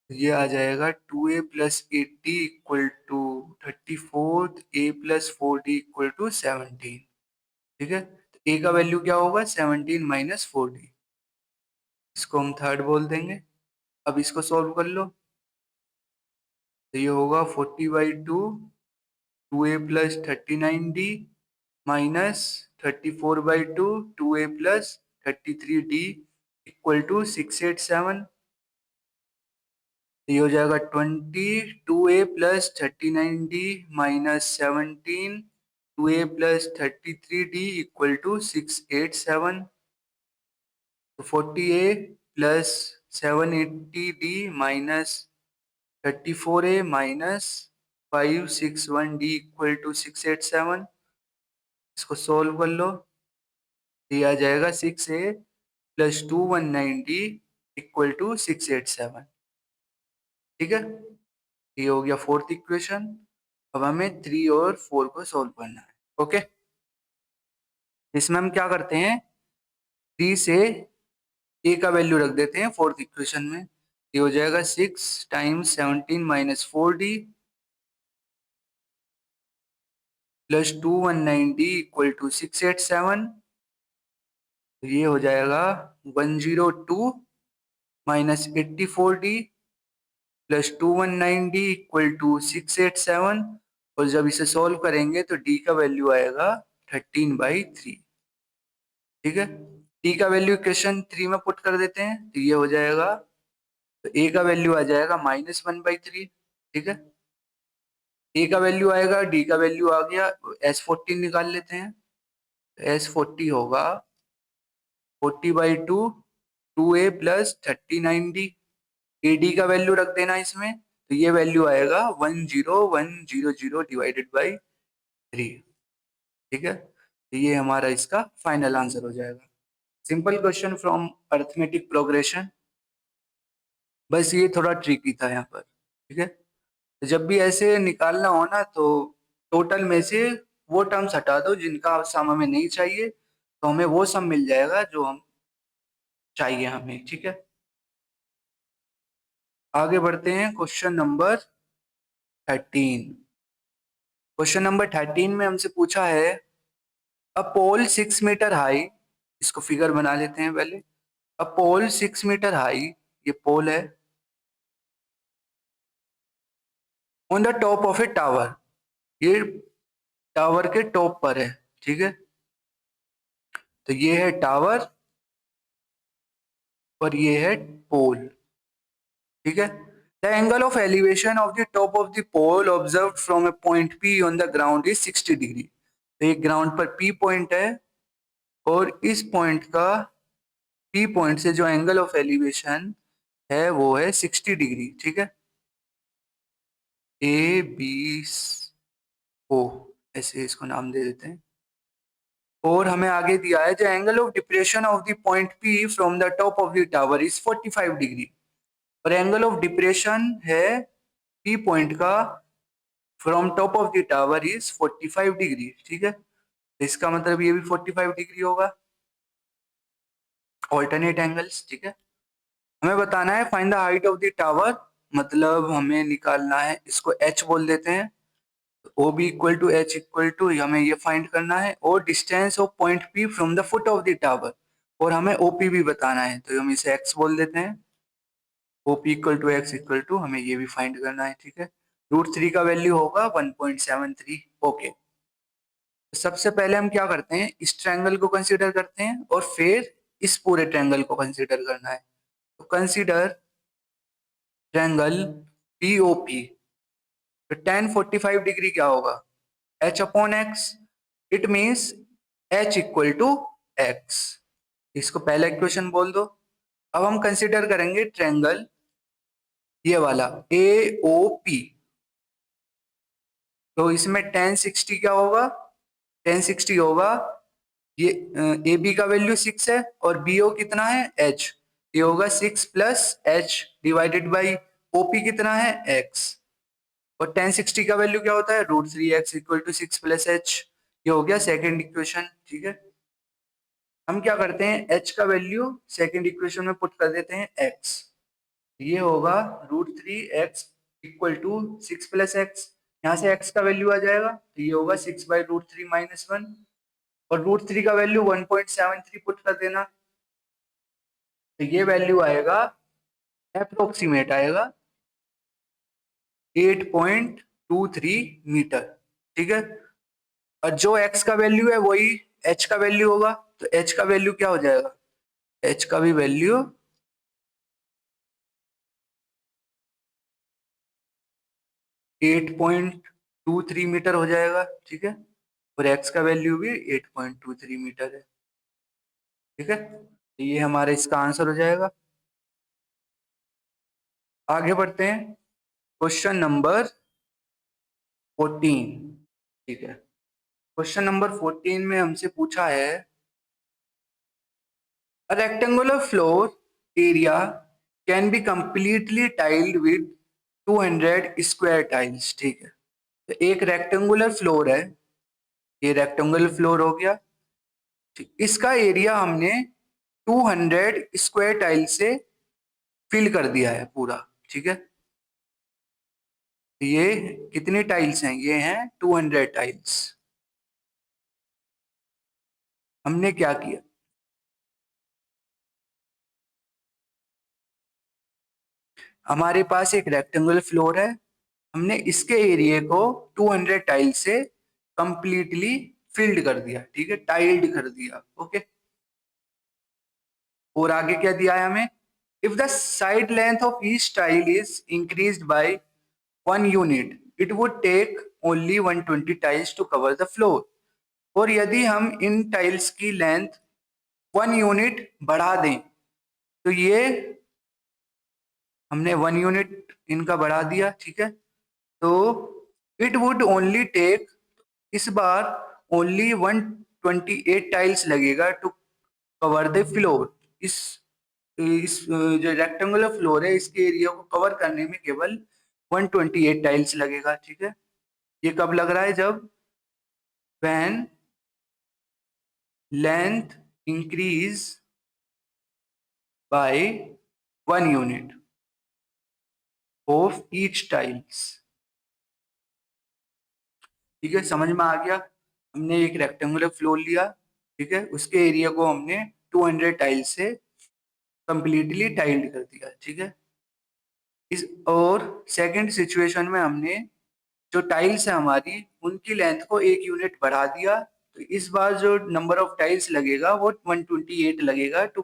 ये आ जाएगा 2a plus 8d equal to 34, a plus 4d equal to 17। ठीक है, तो a का वैल्यू क्या होगा, 17 माइनस 4d। इसको हम थर्ड बोल देंगे। अब इसको सॉल्व कर लो, तो ये होगा 40/2, 2a plus 39d minus 34/2, 2a plus 33d equal to 687। ये हो जाएगा 20, 2a plus 39d minus 17, 2a plus 33d equal to 687। तो 40a plus 780d minus 34a minus 561d equal to 687। इसको सोल्व कर लो, ये आ जाएगा 6a plus 219d equal to 687। ठीक है, ये हो गया फोर्थ इक्वेशन। अब हमें 3 और 4 को सोल्व करना है। ओके, इसमें हम क्या करते हैं, 3 से a का वैल्यू रख देते हैं फोर्थ इक्वेशन में। ये हो जाएगा 6 times 17 minus 4d plus 219d equal to 687। तो ये हो जाएगा 102 minus 84d plus 219d equal to 687। और जब इसे सॉल्व करेंगे तो d का वैल्यू आएगा 13/3। ठीक है, d का वैल्यू इक्वेशन 3 में पुट कर देते हैं, तो ये हो जाएगा, तो a का वैल्यू आ जाएगा -1/3। ठीक है, a का वैल्यू आएगा, d का वैल्यू आ गया, S40 निकाल लेते हैं। तो S40 होगा 40/2, 2a प्लस 39d। ad का वैल्यू रख देना इसमें, तो ये वैल्यू आएगा 10100 डिवाइडेड बाई 3। ठीक है, तो ये हमारा इसका फाइनल आंसर हो जाएगा। Simple question from arithmetic progression, बस ये थोड़ा ट्रिकी था यहाँ पर। ठीक है, तो जब भी ऐसे निकालना हो ना, तो टोटल में से वो टर्म्स हटा दो जिनका सम हमें नहीं चाहिए, तो हमें वो सम मिल जाएगा जो हम चाहिए हमें। ठीक है, आगे बढ़ते हैं क्वेश्चन नंबर 13। क्वेश्चन नंबर 13 में हमसे पूछा है, अ पोल 6 मीटर हाई, इसको फिगर बना लेते हैं पहले। अ पोल 6 मीटर हाई, ये पोल है, on the top of A tower, ये टावर के टॉप पर है। ठीक है, तो ये है टावर और ये है पोल। ठीक है, the angle of elevation of the top of the pole observe from a point P on the ground is 60 degree. तो ये ग्राउंड पर पी पॉइंट है और इस पॉइंट का, पी पॉइंट से जो एंगल ऑफ एलिवेशन है वो है 60 डिग्री। ठीक है, ए बी ओ ऐसे इसको नाम दे देते हैं। और हमें आगे दिया है, the angle of depression of the point P from the top of the tower is 45 degree. और एंगल ऑफ डिप्रेशन है पी पॉइंट का from top of the tower is 45 degree. ठीक है, इसका मतलब ये भी 45 डिग्री होगा, ऑल्टरनेट एंगल्स। ठीक है, हमें बताना है find the height of the tower, मतलब हमें निकालना है, इसको h बोल देते हैं। O B equal to H equal to हमें ये फाइंड करना है, और distance of point P from the foot of the tower, और हमें ओपी भी बताना है, तो हम इसे एक्स बोल देते हैं। OP equal to x equal to हमें ये भी फाइंड करना है, ठीक है। √3 का वैल्यू होगा 1.73। ओके, सबसे पहले हम क्या करते हैं, इस ट्रायंगल को कंसीडर करते हैं और फिर इस पूरे ट्रायंगल को कंसीडर करना है। तो कंसीडर ट्रायंगल पीओपी। तो tan 45 डिग्री क्या होगा, h upon x. It means h equal to x. इसको पहला इक्वेशन बोल दो। अब हम कंसीडर करेंगे ट्रायंगल ये वाला AOP। तो इसमें tan 60 क्या होगा, tan 60 होगा ये ए बी का वैल्यू 6 है और बी ओ कितना है h, ये होगा 6 plus h divided by OP कितना है x। और tan 60 का वैल्यू क्या होता है, √3x equal to 6 plus h। ये हो गया सेकेंड इक्वेशन, ठीक है। हम क्या करते हैं, h का वैल्यू सेकेंड इक्वेशन में पुट कर देते हैं x। ये होगा √3x equal to 6 plus x. यहाँ से x का वैल्यू आ जाएगा, तो ये होगा 6/√3 माइनस 1। और √3 का वैल्यू 1.73 पुट कर देना, तो ये वैल्यू आएगा, अप्रोक्सीमेट आएगा 8.23 मीटर, ठीक है। और जो x का वैल्यू है वही h का वैल्यू होगा, तो h का वैल्यू क्या हो जाएगा, h का भी वैल्यू 8.23 मीटर हो जाएगा, ठीक है। और x का वैल्यू भी 8.23 मीटर है, ठीक है। तो ये हमारा इसका आंसर हो जाएगा। आगे बढ़ते हैं, क्वेश्चन नंबर 14, ठीक है। क्वेश्चन नंबर 14 में हमसे पूछा है, a rectangular floor area can be completely tiled with 200 square tiles, ठीक है। तो एक रेक्टेंगुलर फ्लोर है, ये रेक्टेंगुलर फ्लोर हो गया, ठीक। इसका एरिया हमने 200 स्क्वायर टाइल से फिल कर दिया है पूरा, ठीक है। ये कितनी टाइल्स हैं, ये हैं 200 टाइल्स। हमने क्या किया, हमारे पास एक रेक्टेंगुलर फ्लोर है, हमने इसके एरिया को 200 टाइल से कंप्लीटली फिल्ड कर दिया, ठीक है, टाइल्ड कर दिया, ओके। और आगे क्या दिया है हमें, if the side length of each tile is increased by 1 unit it would take only 120 tiles to cover the floor. और यदि हम इन टाइल्स की लेंथ 1 यूनिट बढ़ा दें, तो ये हमने 1 यूनिट इनका बढ़ा दिया, ठीक है। तो इट वुड ओनली टेक, इस बार ओनली 128 टाइल्स लगेगा टू कवर द फ्लोर। इस जो रेक्टेंगुलर फ्लोर है इसके एरिया को कवर करने में केवल 128 टाइल्स लगेगा, ठीक है। ये कब लग रहा है, जब when length increase by 1 unit of each tiles, ठीक है। समझ में आ गया, हमने एक रेक्टेंगुलर फ्लोर लिया, ठीक है, उसके एरिया को हमने 200 टाइल से कंप्लीटली टाइल्ड कर दिया, ठीक है। इस और सेकंड सिचुएशन में हमने जो टाइल्स है हमारी उनकी लेंथ को 1 यूनिट बढ़ा दिया, तो इस बार जो नंबर ऑफ टाइल्स लगेगा वो 128 लगेगा to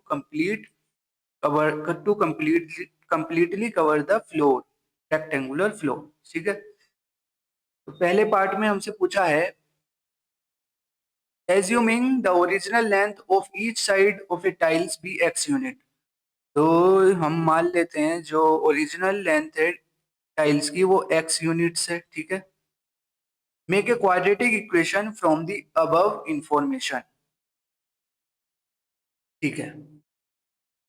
completely cover the floor, rectangular floor, ठीक है। तो पहले पार्ट में हमसे पूछा है, assuming the original length of each side of a tiles be x unit। तो हम मान लेते हैं जो ओरिजिनल लेंथ है टाइल्स की वो x यूनिट्स है, ठीक है। Make a quadratic equation from the above information, ठीक है।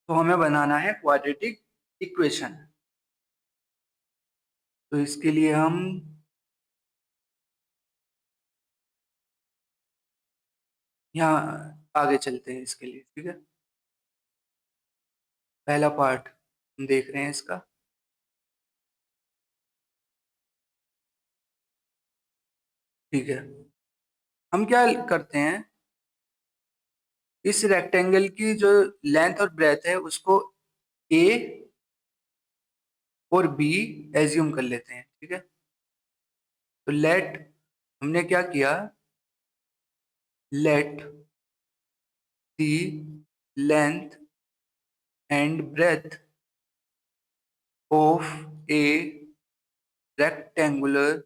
तो हमें बनाना है क्वाड्रेटिक इक्वेशन। तो इसके लिए हम यहाँ आगे चलते हैं इसके लिए, ठीक है। पहला पार्ट हम देख रहे हैं इसका, ठीक है, हम क्या करते हैं, इस रेक्टेंगल की जो लेंथ और ब्रेथ है उसको ए और बी एज्यूम कर लेते हैं। ठीक है, तो लेट, हमने क्या किया, let the length and breadth of a rectangular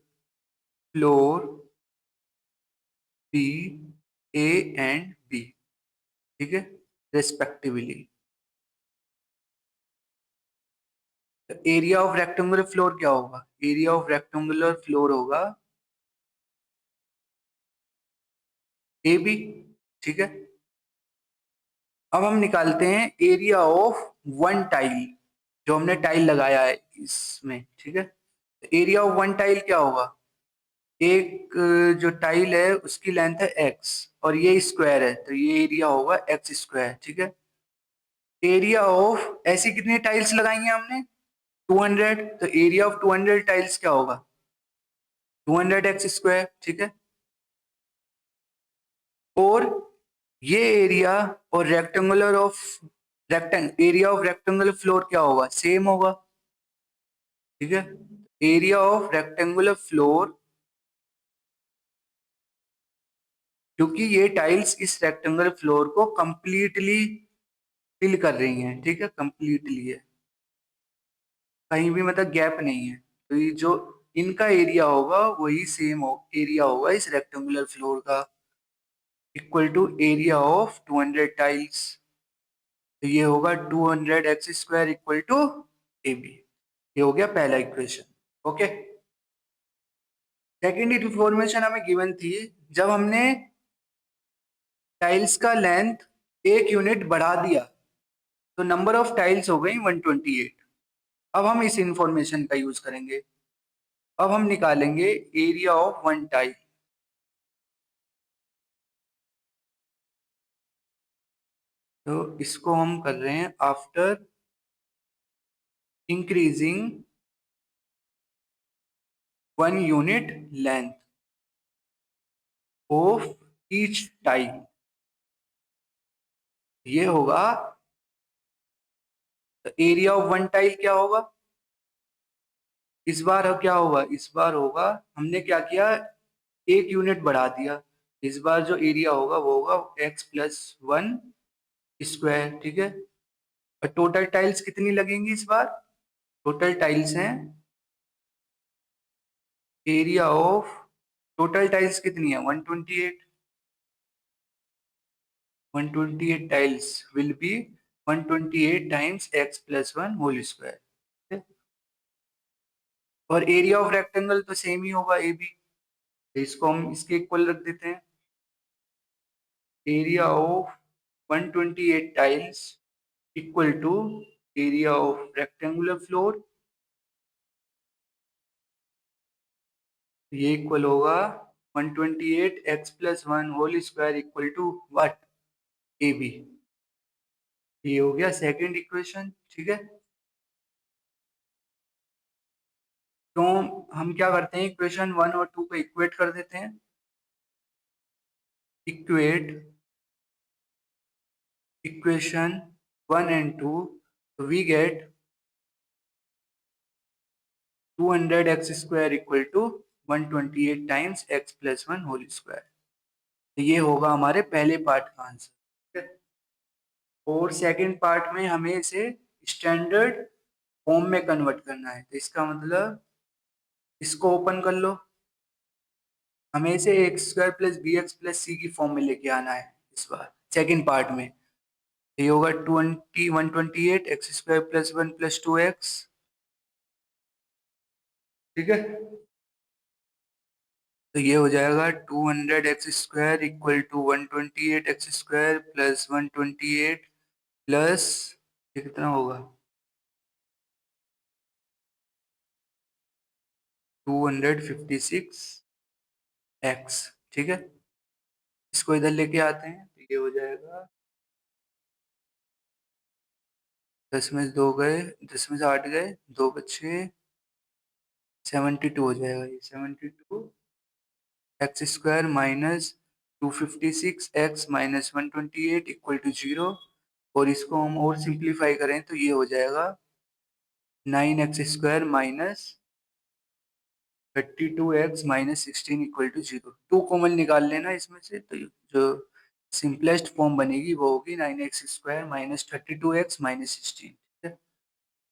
floor be a and b, ठीक है, respectively. Area of rectangular floor क्या होगा, एरिया ऑफ रेक्टेंगुलर फ्लोर होगा ए बी। ठीक है, अब हम निकालते हैं एरिया ऑफ वन टाइल, जो हमने टाइल लगाया है इसमें। ठीक है, एरिया ऑफ वन टाइल क्या होगा, एक जो टाइल है उसकी लेंथ है एक्स और ये स्क्वायर है, तो ये एरिया होगा एक्स स्क्वायर। ठीक है, एरिया ऑफ, ऐसी कितनी टाइल्स लगाई हैं हमने, 200, तो एरिया ऑफ 200 टाइल्स क्या होगा, 200 एक्स स्क्वायर। ठीक है, और ये एरिया और rectangular of area of rectangular floor क्या होगा, सेम होगा। ठीक है, एरिया ऑफ रेक्टेंगुलर फ्लोर, क्योंकि ये टाइल्स इस रेक्टेंगुलर फ्लोर को कंप्लीटली फिल कर रही हैं। ठीक है, कंप्लीटली है, कहीं भी मतलब गैप नहीं है, तो ये जो इनका एरिया होगा वही सेम एरिया होगा इस रेक्टेंगुलर फ्लोर का, equal to area of 200 tiles. तो ये होगा 200 x square equal to A b. ये हो गया पहला इक्वेशन। ओके, सेकेंड इन्फॉर्मेशन हमें गिवन थी, जब हमने टाइल्स का लेंथ एक यूनिट बढ़ा दिया तो नंबर ऑफ टाइल्स हो गई 128। अब हम इस इंफॉर्मेशन का यूज करेंगे, अब हम निकालेंगे एरिया ऑफ वन टाइल। तो इसको हम कर रहे हैं after increasing one unit length of each tile. ये होगा, तो एरिया ऑफ वन टाइल क्या होगा, इस बार अब क्या होगा, इस बार होगा, हमने क्या किया, एक यूनिट बढ़ा दिया, इस बार जो एरिया होगा वो होगा एक्स प्लस वन स्क्वायर। ठीक है, और टोटल टाइल्स कितनी लगेंगी इस बार, टोटल टाइल्स हैं, एरिया ऑफ, टोटल टाइल्स कितनी है 128, 128 tiles will be 128 times x plus one whole square. और एरिया ऑफ रेक्टेंगल तो सेम ही होगा ए बी, तो इसको हम इसके इक्वल रख देते हैं, area of 128 tiles equal to area of rectangular floor, ये इक्वल होगा 128 x plus one whole square equal to what, a b. ये हो गया सेकंड इक्वेशन। ठीक है, तो हम क्या करते हैं, इक्वेशन वन और टू को इक्वेट कर देते हैं, equate equation one and two, तो we get 200 x square equal to 128 times x plus one whole square. तो ये होगा हमारे पहले पार्ट का आंसर। और सेकंड पार्ट में हमें इसे स्टैंडर्ड फॉर्म में कन्वर्ट करना है, तो इसका मतलब इसको ओपन कर लो, हमें इसे x square plus b x plus c की फॉर्म में लेके आना है इस बार सेकंड पार्ट में। ये होगा 128 x square plus one plus two x. ठीक है, तो ये हो जाएगा 200 x square equal to 128 x square plus 128 plus, ये कितना होगा, 256 एक्स। ठीक है, इसको इधर लेके आते हैं, तो ये हो जाएगा 10 में से 2 गए, 10 में से 8 गए, 2 बचे, 72 हो जाएगा, ये 72 x square minus 256 minus 128 equal to 0। और इसको हम और सिंप्लीफाई करें तो ये हो जाएगा 9x² minus 32x minus 16 equal to 0। 2 common निकाल लेना इसमें से, तो जो सिंपलेस्ट फॉर्म बनेगी वो होगी 9x² माइनस 32x माइनस 16। ठीक है,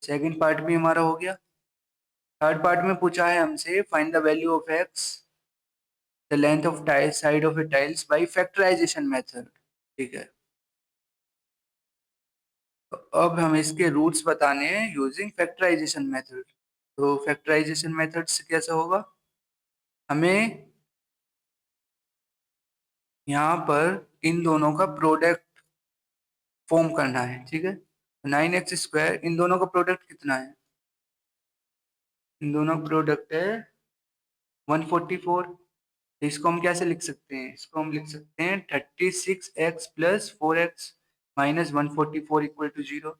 सेकेंड पार्ट भी हमारा हो गया। थर्ड पार्ट में पूछा है हमसे find the value of x the length of side of a tiles by factorization method. ठीक है, तो अब हम इसके रूट्स बताने हैं यूजिंग फैक्टराइजेशन मेथड। तो फैक्टराइजेशन मेथड से कैसा होगा, हमें यहाँ पर इन दोनों का प्रोडक्ट फॉर्म करना है। ठीक है, 9x² इन दोनों का प्रोडक्ट कितना है, इन दोनों का प्रोडक्ट है 144। तो इसको हम कैसे लिख सकते हैं, इसको हम लिख सकते हैं 36x plus 4x minus 144 equal to 0।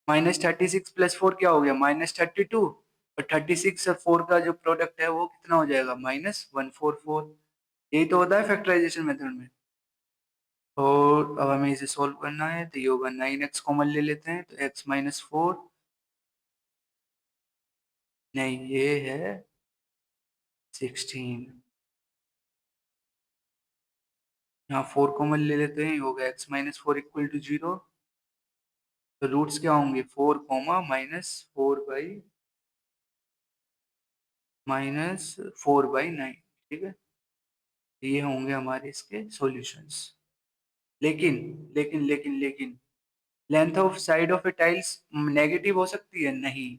Minus 36 plus 4 क्या हो गया, -32। और 36 और 4 का जो प्रोडक्ट है वो कितना हो जाएगा, -144। यही तो होता है फैक्टराइजेशन मेथड में। और अब हमें इसे सॉल्व करना है, तो ये होगा 9x कॉमन ले लेते हैं, तो x माइनस 4, नहीं ये है 16। यहाँ 4 कॉमन ले लेते हैं, ये होगा x माइनस 4 इक्वल टू 0। तो रूट्स क्या होंगे, 4 कॉमा -4/9। ठीक है, ये होंगे हमारे इसके सॉल्यूशंस। लेकिन लेकिन length of side of a tiles negative हो सकती है, नहीं।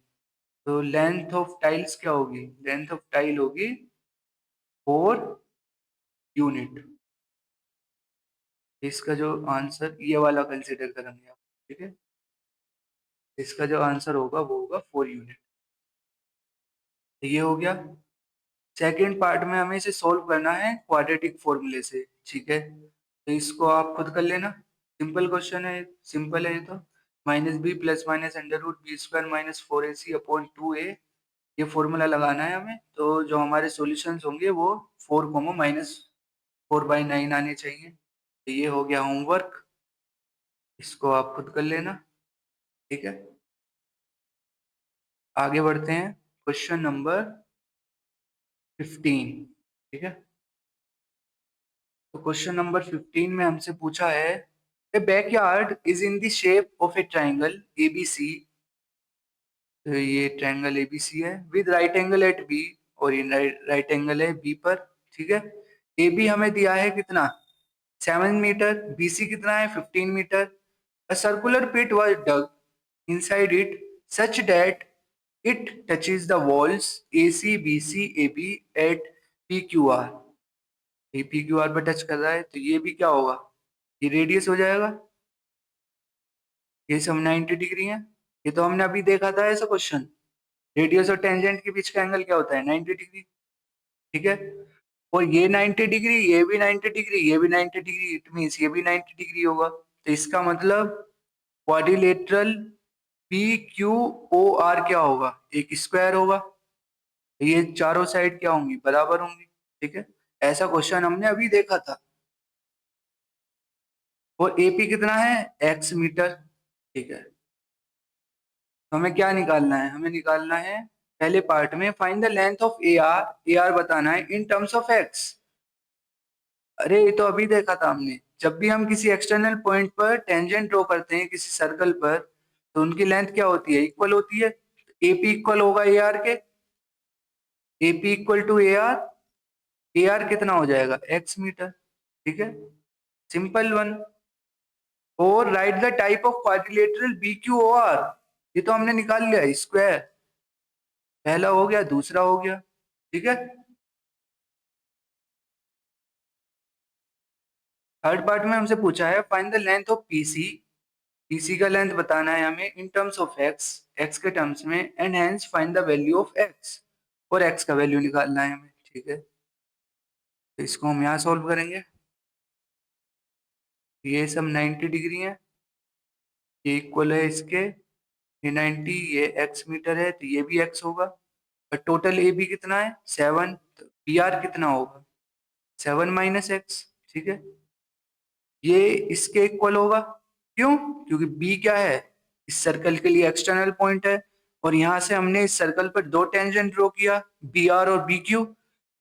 तो लेंथ ऑफ टाइल्स क्या होगी, लेंथ ऑफ टाइल होगी 4 यूनिट। इसका जो आंसर ये वाला कंसिडर करेंगे आप। ठीक है, इसका जो आंसर होगा वो होगा 4 यूनिट। तो ये हो गया। सेकेंड पार्ट में हमें इसे सोल्व करना है क्वाड्रेटिक फॉर्मूले से। ठीक है, तो इसको आप खुद कर लेना, सिंपल क्वेश्चन है, सिंपल है ये तो। -b plus minus √b² minus 4ac upon 2a, ये फॉर्मूला लगाना है हमें। तो जो हमारे सॉल्यूशंस होंगे वो 4 -4/9 आने चाहिए। तो ये हो गया होमवर्क, इसको आप खुद कर लेना। ठीक है, आगे बढ़ते हैं, क्वेश्चन नंबर 15। ठीक है, तो क्वेश्चन नंबर 15 में हमसे पूछा है a backyard is in the shape of a triangle ABC। तो ये ट्राइंगल ABC है with right angle at B, और ये राइट एंगल है बी पर। ठीक है, AB हमें दिया है कितना, 7 मीटर, BC कितना है 15 metre. A circular pit was dug inside it such that it touches the walls AC, BC, AB at PQR। ये PQR पर टच कर रहा है, तो ये भी क्या होगा, ये रेडियस हो जाएगा। ये सब 90 डिग्री है, ये तो हमने अभी देखा था ऐसा क्वेश्चन। रेडियस और टेंजेंट के बीच का एंगल क्या होता है, 90 डिग्री। ठीक है, और ये 90 डिग्री, ये भी 90 डिग्री, ये भी 90 डिग्री, इट मीन्स ये भी 90 डिग्री होगा। तो इसका मतलब क्वाड्रिलेटरल PQOR क्या होगा, एक स्क्वायर होगा। ये चारों साइड क्या होंगी, बराबर होंगी। ठीक है, ऐसा क्वेश्चन हमने अभी देखा था। और AP कितना है, x मीटर। ठीक है, तो हमें क्या निकालना है, हमें निकालना है पहले पार्ट में find the length of AR बताना है इन टर्म्स ऑफ x। अरे ये तो अभी देखा था हमने, जब भी हम किसी एक्सटर्नल पॉइंट पर टेंजेंट ड्रॉ करते हैं किसी सर्कल पर, तो उनकी लेंथ क्या होती है, इक्वल होती है। AP इक्वल होगा AR के, AP इक्वल टू AR कितना हो जाएगा, x मीटर। ठीक है, सिंपल वन। और right the type of quadrilateral BQOR, ये तो हमने निकाल लिया, स्क्वायर पहला हो गया, दूसरा हो गया। ठीक है, थर्ड पार्ट में हमसे पूछा है find the length of PC का लेंथ बताना है हमें इन टर्म्स ऑफ x के टर्म्स में, and hence find the value of x, और x का वैल्यू निकालना है हमें। ठीक है, तो इसको हम यहाँ सॉल्व करेंगे। ये सब 90 डिग्री है, ये इक्वल है इसके, ये 90, ये x मीटर है, तो ये भी x होगा। और टोटल AB कितना है 7, तो PR कितना होगा, 7 माइनस एक्स, ठीक है। ये इसके इक्वल होगा, क्यों? क्योंकि बी क्या है, इस सर्कल के लिए एक्सटर्नल पॉइंट है, और यहां से हमने इस सर्कल पर दो टेंजेंट ड्रॉ किया, बी आर और बी क्यू।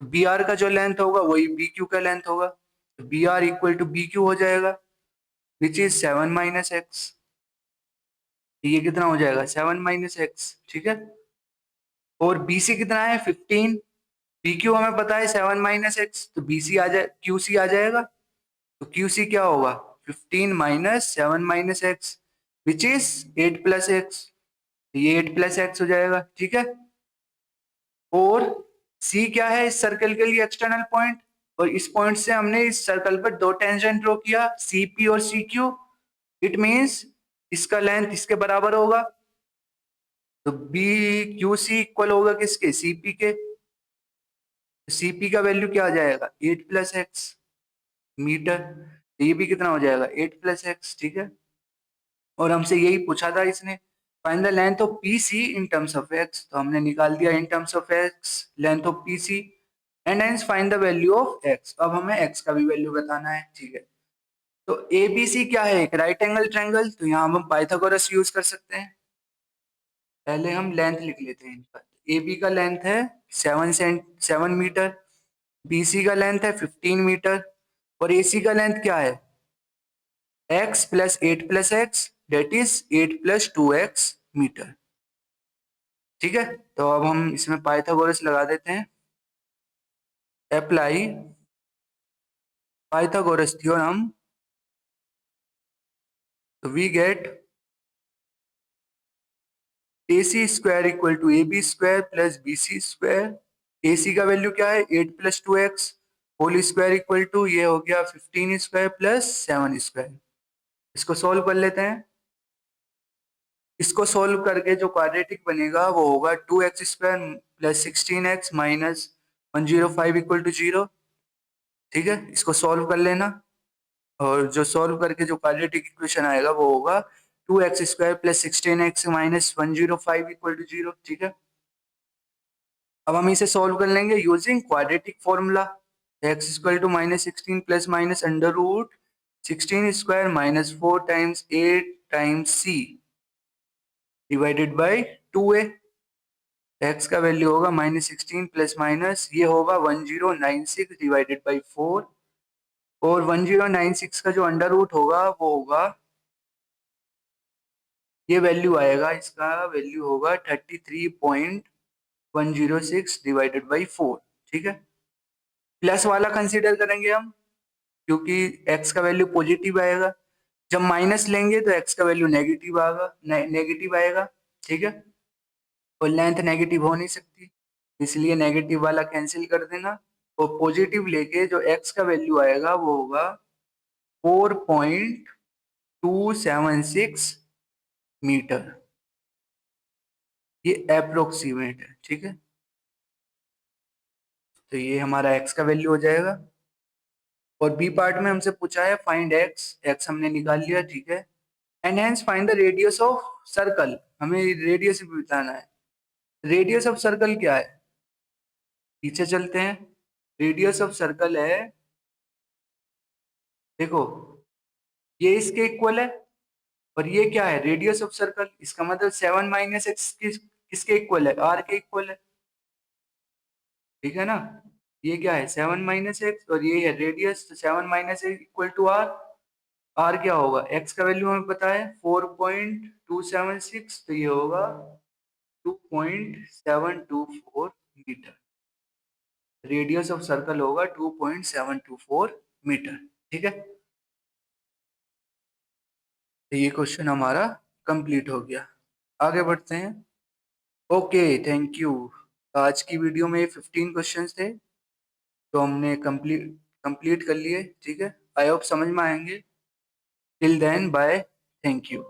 बी आर का जो लेंथ होगा वही बी क्यू का लेंथ होगा, तो B R equal to B Q हो जाएगा, विच इज 7 माइनस एक्स। ये कितना हो जाएगा, 7 माइनस एक्स, ठीक है। और बी सी कितना है, 15। बी क्यू हमें पता है 7 माइनस एक्स, तो बी सी आ जाए, क्यू सी आ जाएगा। तो क्यू सी क्या होगा, 15 minus 7 minus x, which is 8 plus x. ये 8 प्लस एक्स हो जाएगा, ठीक है। और सी क्या है, इस सर्कल के लिए एक्सटर्नल पॉइंट, और इस पॉइंट से हमने इस सर्कल पर दो टेंजेंट ड्रॉ किया, सी पी और सी क्यू। इट मीन्स इसका लेंथ इसके बराबर होगा, तो बी क्यू सी इक्वल होगा किसके, सीपी के। सीपी का वैल्यू क्या आ जाएगा, 8 प्लस एक्स मीटर। तो ये भी कितना हो जाएगा, 8 प्लस एक्स, ठीक है। और हमसे यही पूछा था इसने, find the length of P C in terms of x, तो हमने निकाल दिया in terms of x length of P C, and hence find the value of x. अब हमें एक्स का भी वैल्यू बताना है, ठीक है। तो ए बी सी क्या है, एक राइट एंगल ट्रायंगल, तो यहाँ हम पाइथागोरस यूज कर सकते हैं। पहले हम लेंथ लिख लेते हैं इनका। ए बी का लेंथ है 7 मीटर, बी सी का लेंथ है 15 मीटर, और ए सी का लेंथ क्या है, x plus 8 plus x, that is 8 plus 2x metre, ठीक है। तो अब हम इसमें पाइथागोरस लगा देते हैं, अप्लाई पाइथागोरस थ्योरम, तो we get A C square equal to A B square plus B C square. A C का वैल्यू क्या है, 8 plus 2x whole square equal to, ये हो गया 15 स्क्वायर प्लस 7 स्क्वायर। इसको सॉल्व कर लेते हैं। इसको सॉल्व करके जो क्वाड्रेटिक बनेगा वो होगा 2x square plus 16x minus 105 equal to 0, ठीक है। इसको सॉल्व कर लेना, और जो सॉल्व करके जो क्वाड्रेटिक इक्वेशन आएगा वो होगा 2x square plus 16x minus 105 equal to 0, ठीक है। अब हम इसे सॉल्व कर लेंगे using quadratic formula, x equal to minus 16 plus minus under root 16 square minus 4 times 8 times c divided by 2a। x का वैल्यू होगा -16 प्लस माइनस, ये होगा 1096 डिवाइडेड बाई 4, और 1096 का जो अंडर रूट होगा वो होगा, ये वैल्यू आएगा, इसका वैल्यू होगा 33.106 डिवाइडेड बाई 4, ठीक है। प्लस वाला कंसीडर करेंगे हम, क्योंकि x का वैल्यू पॉजिटिव आएगा, जब माइनस लेंगे तो x का वैल्यू नेगेटिव आएगा, नेगेटिव आएगा, ठीक है। और लेंथ नेगेटिव हो नहीं सकती, इसलिए नेगेटिव वाला कैंसिल कर देना, और पॉजिटिव लेके जो x का वैल्यू आएगा वो होगा 4.276 मीटर। ये अप्रोक्सीमेट है, ठीक है। तो ये हमारा x का वैल्यू हो जाएगा। और बी पार्ट में हमसे पूछा है फाइंड x हमने निकाल लिया, ठीक है। And hence find the radius of circle, हमें रेडियस भी बताना है। रेडियस ऑफ सर्कल क्या है, पीछे चलते हैं। रेडियस ऑफ सर्कल है, देखो ये इसके इक्वल है, और ये क्या है, रेडियस ऑफ सर्कल, इसका मतलब 7 माइनस एक्स किसके इक्वल है, आर के इक्वल है, ठीक है ना। ये क्या है, 7 माइनस एक्स, और ये है रेडियस, तो 7 minus x equal to R. R क्या होगा, एक्स का वैल्यू हमें पता है 4.276, तो ये होगा 2.724 मीटर। रेडियस ऑफ सर्कल होगा 2.724 मीटर, ठीक है। तो ये क्वेश्चन हमारा कंप्लीट हो गया, आगे बढ़ते हैं। Okay, thank you. आज की वीडियो में 15 क्वेश्चंस थे, तो हमने कंप्लीट कर लिए, ठीक है। आई होप समझ में आएंगे। Till then bye, thank you.